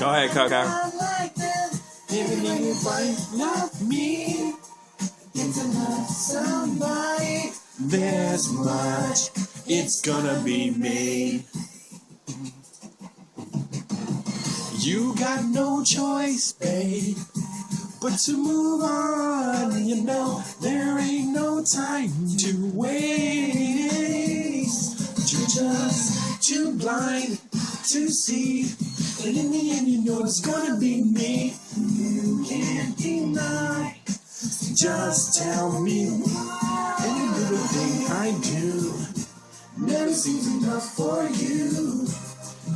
Go ahead, Coco. Not like them. Even if I love me, it's to love somebody. There's much, it's gonna be me. You got no choice, babe, but to move on. You know there ain't no time to waste. You're just too blind to see, and in the end you know it's gonna be me. You can't deny. Just tell me any little thing I do never seems enough for you.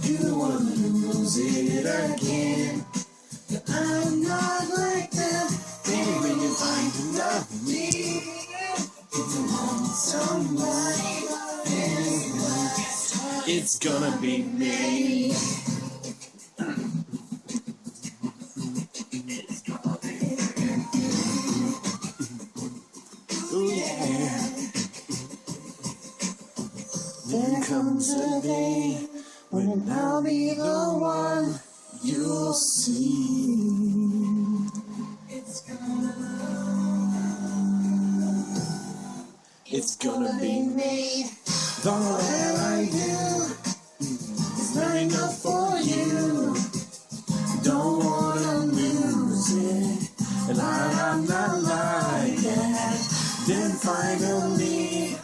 You don't want to lose it again. But I'm not like them. Baby, when you find to love me, it's a long somebody. It's gonna be me. Ooh, yeah. There comes a day when I'll be the one you'll see. It's gonna be me. All that I do is not enough for you. Don't wanna lose it, and I'm not like that. Then finally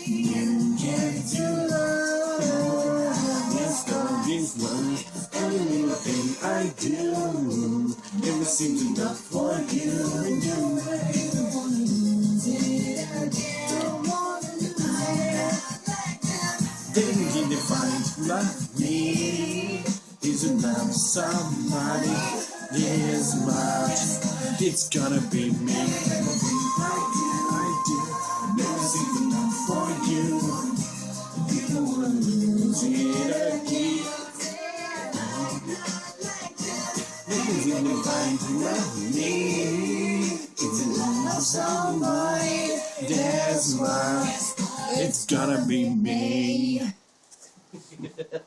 you get to love. It's gonna be one. Every little thing I do never seems enough for you. And you don't wanna lose it again. Don't wanna lose it. Then you find love me is enough somebody. There's much, it's gonna be me. I do, never seems enough for you. You don't wanna lose it again. Then you find love me, it's enough somebody. There's much, it's gonna be me.